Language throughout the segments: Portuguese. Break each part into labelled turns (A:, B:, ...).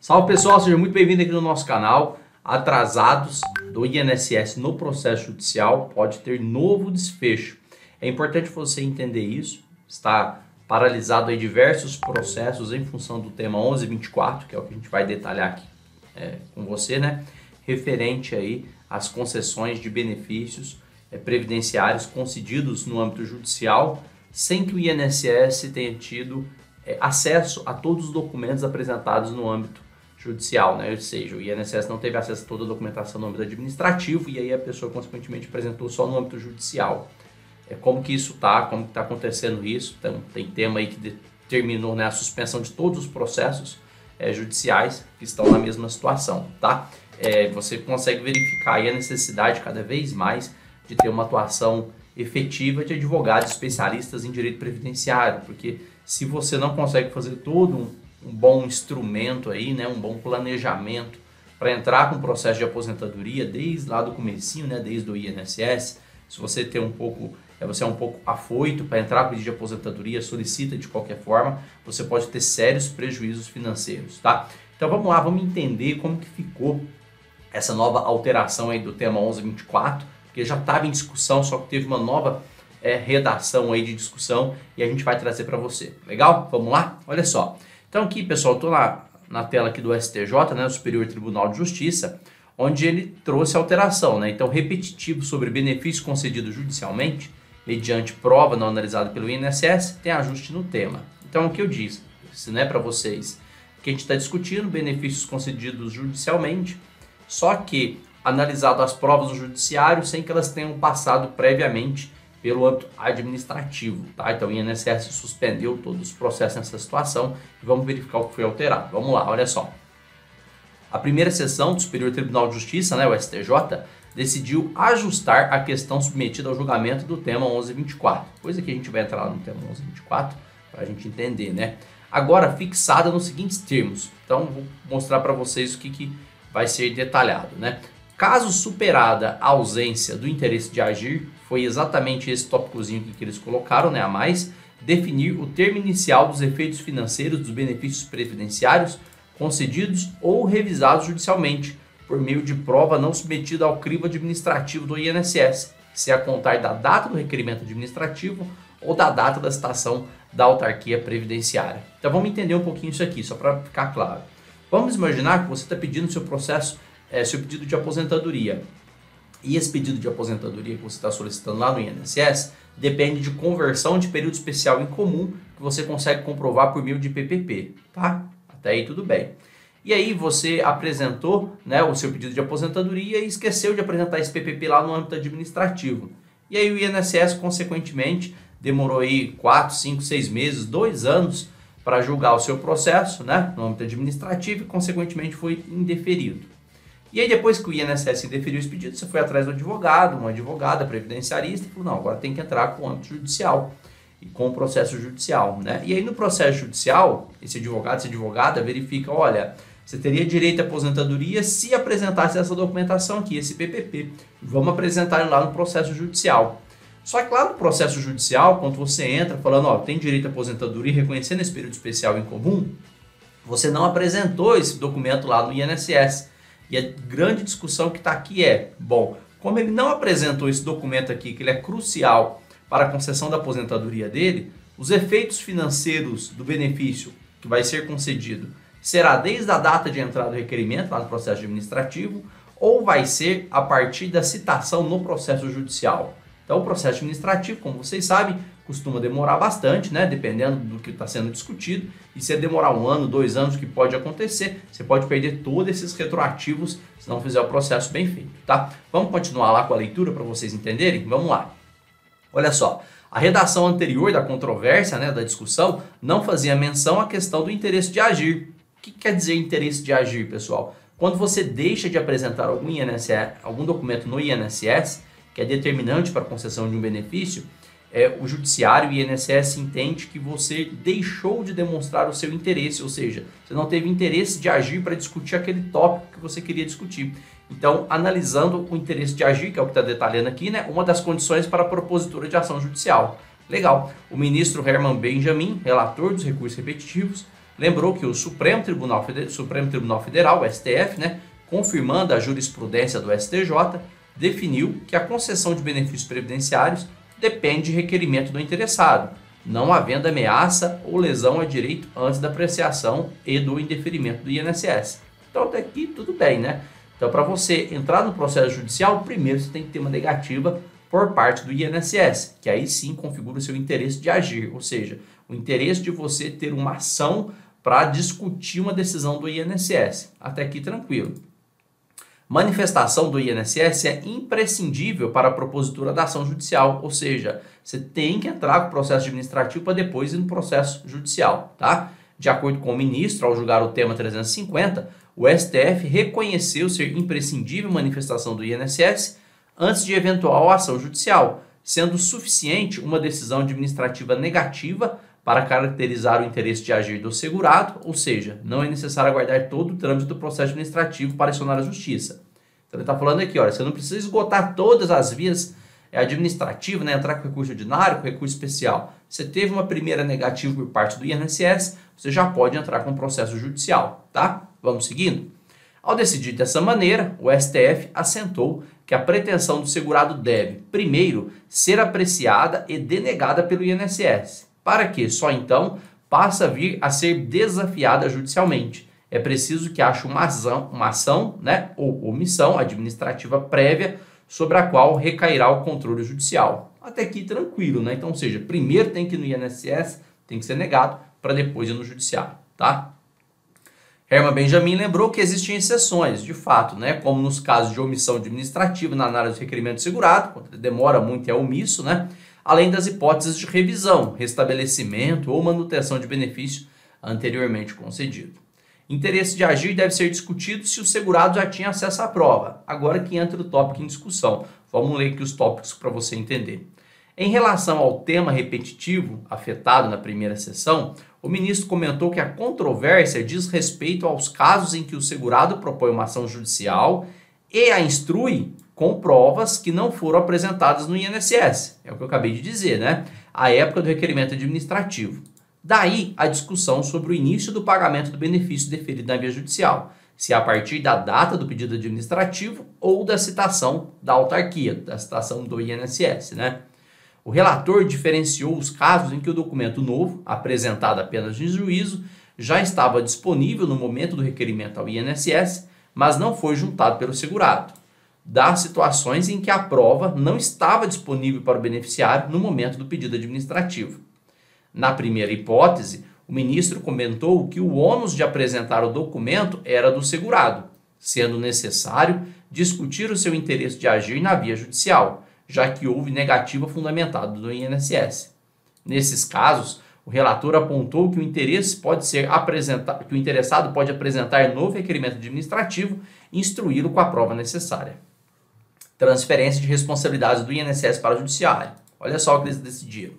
A: Salve pessoal, seja muito bem-vindo aqui no nosso canal. Atrasados do INSS no processo judicial pode ter novo desfecho. É importante você entender isso. Está paralisado aí diversos processos em função do tema 1124, que é o que a gente vai detalhar aqui com você, né? Referente aí às concessões de benefícios previdenciários concedidos no âmbito judicial, sem que o INSS tenha tido acesso a todos os documentos apresentados no âmbito judicial, né? Ou seja, o INSS não teve acesso a toda a documentação no âmbito administrativo e aí a pessoa consequentemente apresentou só no âmbito judicial. Como que isso está, como que está acontecendo isso? Então, tem tema aí que determinou, né, a suspensão de todos os processos judiciais que estão na mesma situação, tá? Você consegue verificar aí a necessidade cada vez mais de ter uma atuação efetiva de advogados especialistas em direito previdenciário, porque se você não consegue fazer todo um bom instrumento aí, né, um bom planejamento para entrar com o processo de aposentadoria desde lá do comecinho, né, desde o INSS, se você tem você é um pouco afoito para entrar com o pedido de aposentadoria, solicita de qualquer forma, você pode ter sérios prejuízos financeiros, tá? Então vamos lá, vamos entender como que ficou essa nova alteração aí do tema 1124, porque já estava em discussão, só que teve uma nova redação aí de discussão e a gente vai trazer para você. Legal? Vamos lá? Olha só. Então aqui, pessoal, estou na tela aqui do STJ, né, o Superior Tribunal de Justiça, onde ele trouxe alteração, né? Então, repetitivo sobre benefício concedido judicialmente, mediante prova não analisada pelo INSS, tem ajuste no tema. Então, o que eu disse, né, para vocês, que a gente está discutindo benefícios concedidos judicialmente, só que analisado as provas do judiciário sem que elas tenham passado previamente pelo âmbito administrativo, tá? Então o INSS suspendeu todos os processos nessa situação e vamos verificar o que foi alterado. Vamos lá, olha só. A primeira sessão do Superior Tribunal de Justiça, né, o STJ, decidiu ajustar a questão submetida ao julgamento do tema 1124, coisa que a gente vai entrar lá no tema 1124 para a gente entender, né? Agora fixada nos seguintes termos. Então vou mostrar para vocês o que vai ser detalhado, né? Caso superada a ausência do interesse de agir, foi exatamente esse tópicozinho que eles colocaram, né, a mais, definir o termo inicial dos efeitos financeiros dos benefícios previdenciários concedidos ou revisados judicialmente, por meio de prova não submetida ao crivo administrativo do INSS, se a contar da data do requerimento administrativo ou da data da citação da autarquia previdenciária. Então vamos entender um pouquinho isso aqui, só para ficar claro. Vamos imaginar que você está pedindo seu processo, seu pedido de aposentadoria. E esse pedido de aposentadoria que você está solicitando lá no INSS depende de conversão de período especial em comum que você consegue comprovar por meio de PPP, tá? Até aí tudo bem. E aí você apresentou, né, o seu pedido de aposentadoria e esqueceu de apresentar esse PPP lá no âmbito administrativo. E aí o INSS, consequentemente, demorou aí 4, 5, 6 meses, 2 anos para julgar o seu processo, né, no âmbito administrativo e, consequentemente, foi indeferido. E aí depois que o INSS indeferiu esse pedido, você foi atrás do advogado, uma advogada previdenciarista, e falou, não, agora tem que entrar com o âmbito judicial e com o processo judicial, né? E aí no processo judicial, esse advogado, essa advogada verifica, olha, você teria direito à aposentadoria se apresentasse essa documentação aqui, esse PPP. Vamos apresentar ele lá no processo judicial. Só que lá no processo judicial, quando você entra falando, ó, tem direito à aposentadoria e reconhecendo esse período especial em comum, você não apresentou esse documento lá no INSS. E a grande discussão que está aqui é, bom, como ele não apresentou esse documento aqui, que ele é crucial para a concessão da aposentadoria dele, os efeitos financeiros do benefício que vai ser concedido será desde a data de entrada do requerimento, lá no processo administrativo, ou vai ser a partir da citação no processo judicial. Então, o processo administrativo, como vocês sabem, costuma demorar bastante, né? Dependendo do que está sendo discutido. E se demorar 1 ano, 2 anos, que pode acontecer, você pode perder todos esses retroativos se não fizer o processo bem feito, tá? Vamos continuar lá com a leitura para vocês entenderem? Vamos lá. Olha só, a redação anterior da controvérsia, né, da discussão, não fazia menção à questão do interesse de agir. O que quer dizer interesse de agir, pessoal? Quando você deixa de apresentar algum documento no INSS, que é determinante para a concessão de um benefício, o judiciário e o INSS entende que você deixou de demonstrar o seu interesse, ou seja, você não teve interesse de agir para discutir aquele tópico que você queria discutir. Então, analisando o interesse de agir, que é o que está detalhando aqui, né, uma das condições para a propositura de ação judicial. Legal. O ministro Herman Benjamin, relator dos recursos repetitivos, lembrou que o Supremo Tribunal Federal, o STF, né, confirmando a jurisprudência do STJ, definiu que a concessão de benefícios previdenciários depende de requerimento do interessado, não havendo ameaça ou lesão a direito antes da apreciação e do indeferimento do INSS. Então até aqui tudo bem, né? Então para você entrar no processo judicial, primeiro você tem que ter uma negativa por parte do INSS, que aí sim configura o seu interesse de agir, ou seja, o interesse de você ter uma ação para discutir uma decisão do INSS. Até aqui tranquilo. Manifestação do INSS é imprescindível para a propositura da ação judicial, ou seja, você tem que entrar com o processo administrativo para depois ir no processo judicial, tá? De acordo com o ministro, ao julgar o tema 350, o STF reconheceu ser imprescindível a manifestação do INSS antes de eventual ação judicial, sendo suficiente uma decisão administrativa negativa para caracterizar o interesse de agir do segurado, ou seja, não é necessário aguardar todo o trâmite do processo administrativo para acionar a justiça. Então ele está falando aqui, olha, você não precisa esgotar todas as vias administrativas, né, entrar com recurso ordinário, com recurso especial. Você teve uma primeira negativa por parte do INSS, você já pode entrar com processo judicial, tá? Vamos seguindo? Ao decidir dessa maneira, o STF assentou que a pretensão do segurado deve, primeiro, ser apreciada e denegada pelo INSS, para que só então passa a vir a ser desafiada judicialmente. É preciso que haja uma ação, né, ou omissão administrativa prévia sobre a qual recairá o controle judicial. Até aqui tranquilo, né? Então, ou seja, primeiro tem que ir no INSS, tem que ser negado, para depois ir no judiciário, tá? Herman Benjamin lembrou que existem exceções, de fato, né, como nos casos de omissão administrativa na análise do requerimento segurado, quando demora muito e é omisso, né, além das hipóteses de revisão, restabelecimento ou manutenção de benefício anteriormente concedido. Interesse de agir deve ser discutido se o segurado já tinha acesso à prova. Agora que entra o tópico em discussão. Vamos ler aqui os tópicos para você entender. Em relação ao tema repetitivo afetado na primeira sessão, o ministro comentou que a controvérsia diz respeito aos casos em que o segurado propõe uma ação judicial e a instrui com provas que não foram apresentadas no INSS. É o que eu acabei de dizer, né? À época do requerimento administrativo. Daí a discussão sobre o início do pagamento do benefício deferido na via judicial, se a partir da data do pedido administrativo ou da citação da autarquia, da citação do INSS, né? O relator diferenciou os casos em que o documento novo, apresentado apenas em juízo, já estava disponível no momento do requerimento ao INSS, mas não foi juntado pelo segurado, das situações em que a prova não estava disponível para o beneficiário no momento do pedido administrativo. Na primeira hipótese, o ministro comentou que o ônus de apresentar o documento era do segurado, sendo necessário discutir o seu interesse de agir na via judicial, já que houve negativa fundamentada do INSS. Nesses casos, o relator apontou que o interessado pode apresentar novo requerimento administrativo e instruí-lo com a prova necessária. Transferência de responsabilidades do INSS para o judiciário. Olha só o que eles decidiram,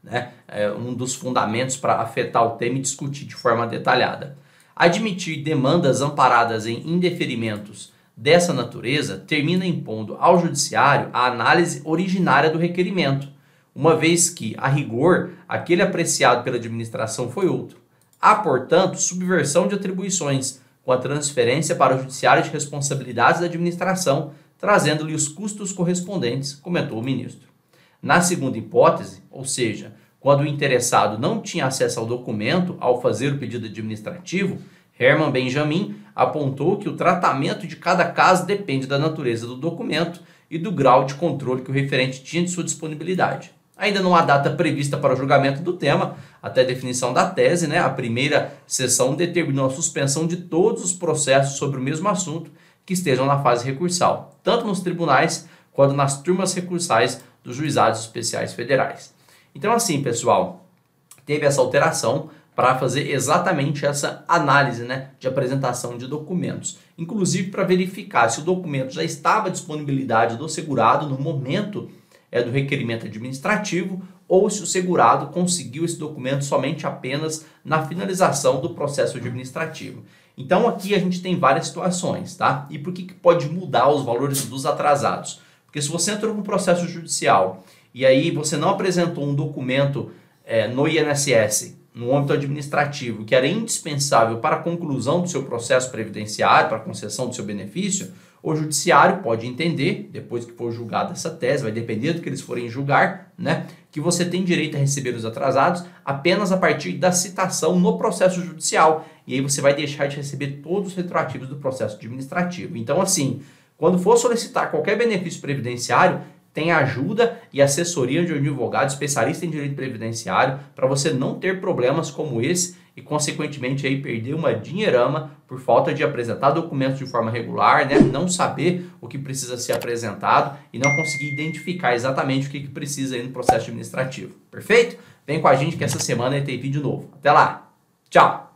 A: né? É um dos fundamentos para afetar o tema e discutir de forma detalhada. Admitir demandas amparadas em indeferimentos dessa natureza termina impondo ao judiciário a análise originária do requerimento, uma vez que, a rigor, aquele apreciado pela administração foi outro. Há, portanto, subversão de atribuições, com a transferência para o judiciário de responsabilidades da administração, trazendo-lhe os custos correspondentes, comentou o ministro. Na segunda hipótese, ou seja, quando o interessado não tinha acesso ao documento ao fazer o pedido administrativo, Herman Benjamin apontou que o tratamento de cada caso depende da natureza do documento e do grau de controle que o referente tinha de sua disponibilidade. Ainda não há data prevista para o julgamento do tema, até a definição da tese, né? A primeira sessão determinou a suspensão de todos os processos sobre o mesmo assunto que estejam na fase recursal, tanto nos tribunais quanto nas turmas recursais dos juizados especiais federais. Então, assim, pessoal, teve essa alteração para fazer exatamente essa análise, né, de apresentação de documentos. Inclusive para verificar se o documento já estava à disponibilidade do segurado no momento do requerimento administrativo ou se o segurado conseguiu esse documento somente apenas na finalização do processo administrativo. Então aqui a gente tem várias situações, tá? E por que pode mudar os valores dos atrasados? Porque se você entrou no processo judicial e aí você não apresentou um documento no INSS no âmbito administrativo, que era indispensável para a conclusão do seu processo previdenciário, para a concessão do seu benefício, o judiciário pode entender, depois que for julgada essa tese, vai depender do que eles forem julgar, né, que você tem direito a receber os atrasados apenas a partir da citação no processo judicial. E aí você vai deixar de receber todos os retroativos do processo administrativo. Então, assim, quando for solicitar qualquer benefício previdenciário, tem ajuda e assessoria de um advogado especialista em direito previdenciário para você não ter problemas como esse e, consequentemente, aí perder uma dinheirama por falta de apresentar documentos de forma regular, né? Não saber o que precisa ser apresentado e não conseguir identificar exatamente o que precisa aí no processo administrativo. Perfeito? Vem com a gente que essa semana tem vídeo novo. Até lá! Tchau!